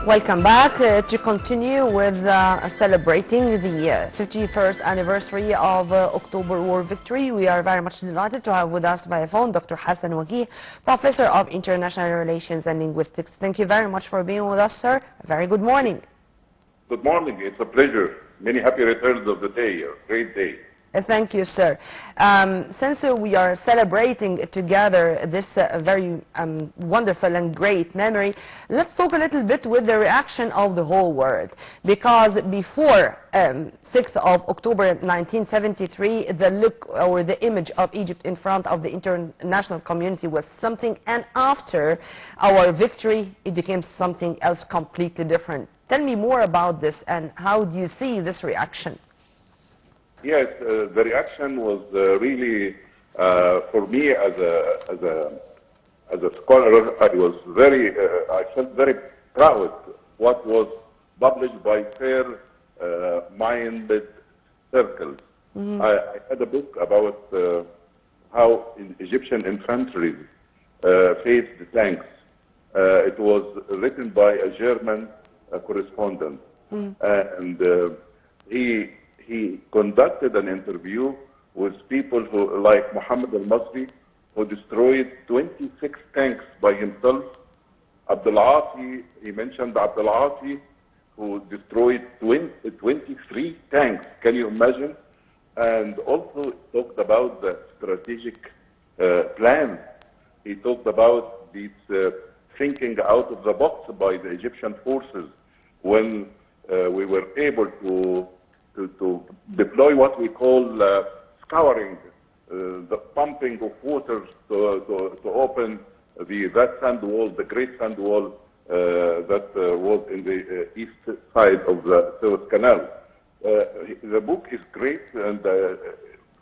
Welcome back to continue with celebrating the 51st anniversary of October War victory. We are very much delighted to have with us by phone Dr. Hassan Wageeh, Professor of International Relations and Linguistics. Thank you very much for being with us, sir. A very good morning. Good morning. It's a pleasure. Many happy returns of the day. A great day. Thank you, sir. Since we are celebrating together this very wonderful and great memory, let's talk a little bit with the reaction of the whole world. Because before 6th of October 1973, the look or the image of Egypt in front of the international community was something, and after our victory, it became something else completely different. Tell me more about this, and how do you see this reaction? Yes, the reaction was really, for me as a scholar, I felt very proud what was published by fair-minded circles. Mm-hmm. I had a book about how Egyptian infantry faced the tanks. It was written by a German correspondent, and he conducted an interview with people who, like Muhammad al-Masri, who destroyed 26 tanks by himself. He mentioned Abdul Aasi, who destroyed 23 tanks. Can you imagine? And also talked about the strategic plan. He talked about this thinking out of the box by the Egyptian forces when we were able to deploy what we call scouring, the pumping of water to open that sand wall, the great sand wall that was in the east side of the Suez Canal. The book is great and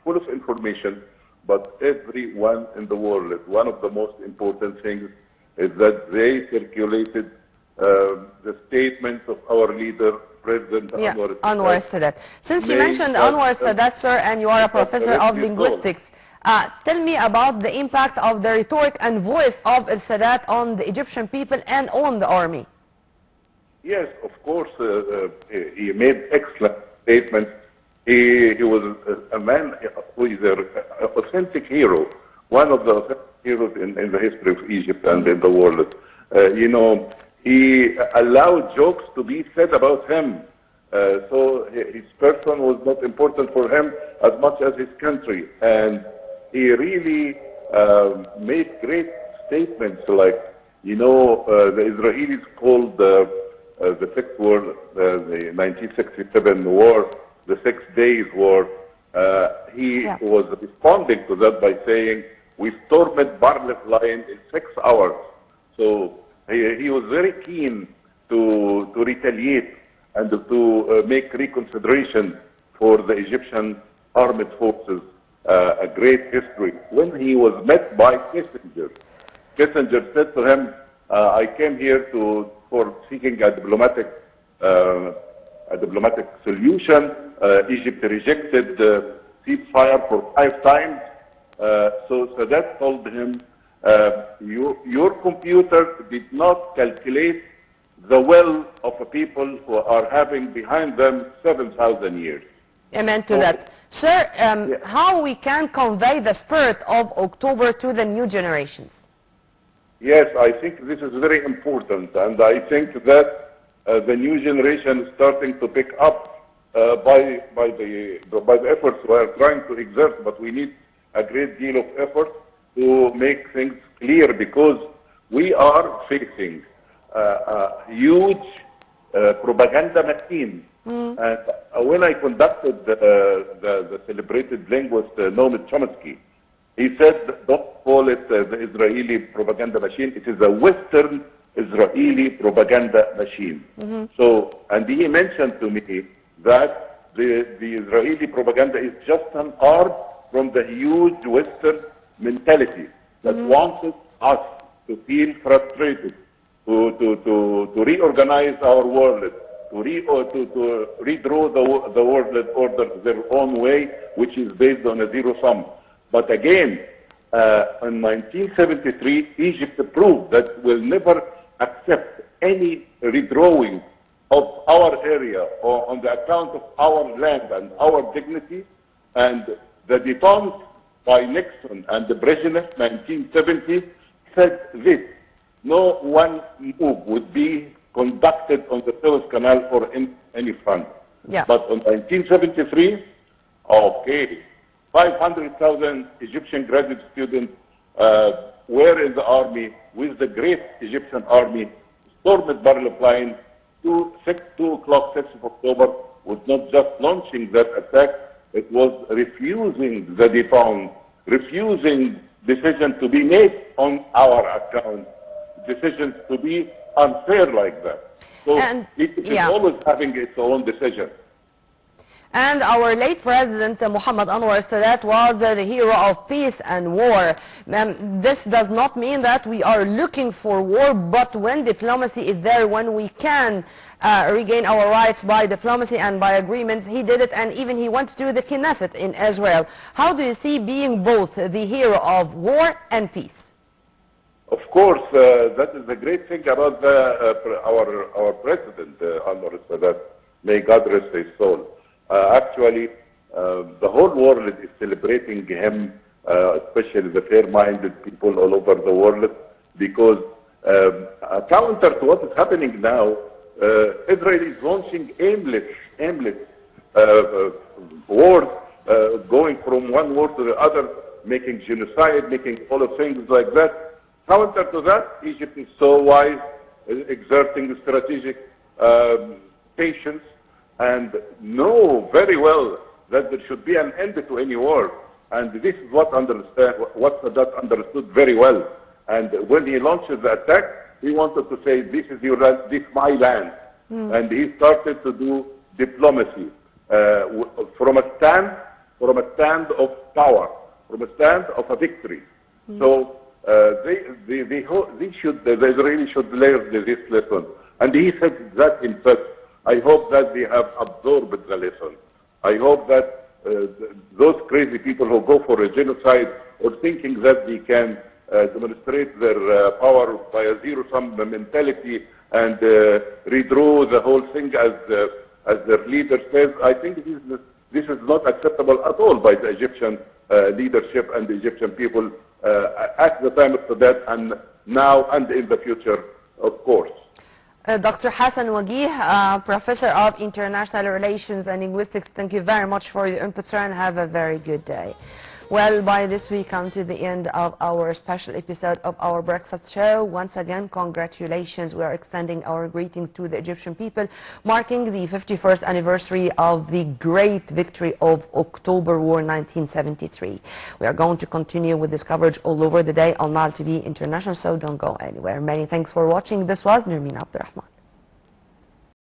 full of information, but everyone in the world, one of the most important things is that they circulated the statements of our leader, President Anwar Sadat. Since you mentioned Anwar Sadat, sir, and you are a professor of linguistics, tell me about the impact of the rhetoric and voice of Sadat on the Egyptian people and on the army. Yes, of course, he made excellent statements. He was a man who is an authentic hero, one of the authentic heroes in the history of Egypt and in the world. He allowed jokes to be said about him. So his person was not important for him as much as his country. And he really made great statements like, the Israelis called the Sixth War, the 1967 war, the 6 Days War. He was responding to that by saying, we stormed Barlef Line in 6 hours. So he was very keen to retaliate and to make reconsideration for the Egyptian armed forces, a great history. When he was met by Kissinger said to him, I came here for seeking a diplomatic solution. Egypt rejected ceasefire for 5 times. So Sadat told him, your computer did not calculate the will of a people who are having behind them 7,000 years. Amen to that. Sir, how we can convey the spirit of October to the new generations? Yes, I think this is very important, and I think that the new generation is starting to pick up by the efforts we are trying to exert, but we need a great deal of effort to make things clear, because we are facing a huge propaganda machine. And when I conducted the celebrated linguist Noam Chomsky, he said, don't call it the Israeli propaganda machine, it is a Western Israeli propaganda machine. So, and he mentioned to me that the Israeli propaganda is just an arm from the huge Western mentality that wanted us to feel frustrated, to reorganize our world, to redraw the world order their own way, which is based on a zero sum. But again, in 1973, Egypt proved that will never accept any redrawing of our area or on the account of our land and our dignity. And the defense by Nixon and the Brezhnev 1970 said this: no one move would be conducted on the Suez Canal for any front. Yeah. But on 1973, okay, 500,000 Egyptian graduate students were in the army with the great Egyptian army, stormed Barlop Line. 2 o'clock, 6th of October, was not just launching that attack, it was refusing the defense, refusing decisions to be made on our account, decisions to be unfair like that. So it is always having its own decision. And our late president, Muhammad Anwar Sadat, was the hero of peace and war. This does not mean that we are looking for war, but when diplomacy is there, when we can regain our rights by diplomacy and by agreements, he did it, and even he went to the Knesset in Israel. How do you see being both the hero of war and peace? Of course, that is the great thing about our president, Anwar Sadat. May God rest his soul. Actually, the whole world is celebrating him, especially the fair-minded people all over the world, because counter to what is happening now, Israel is launching aimless wars, going from one war to the other, making genocide, making all of things like that. Counter to that, Egypt is so wise, exerting strategic patience, and know very well that there should be an end to any war. And this is what Sadat understood very well. And when he launched the attack, he wanted to say, this is your land, this is my land. And he started to do diplomacy from a stand of power, from a stand of a victory. So the Israelis should learn this lesson. And he said that in fact. I hope that they have absorbed the lesson. I hope that those crazy people who go for a genocide or thinking that they can demonstrate their power by a zero-sum mentality and redraw the whole thing as their leader says, I think this is not acceptable at all by the Egyptian leadership and the Egyptian people at the time of Sadat and now and in the future, of course. Dr. Hassan Wageeh, Professor of International Relations and Linguistics, thank you very much for your input, sir, and have a very good day. Well, by this we come to the end of our special episode of our breakfast show. Once again, congratulations. We are extending our greetings to the Egyptian people, marking the 51st anniversary of the great victory of October War 1973. We are going to continue with this coverage all over the day on Nile TV International, so don't go anywhere. Many thanks for watching. This was Nurmeen Abdurrahman.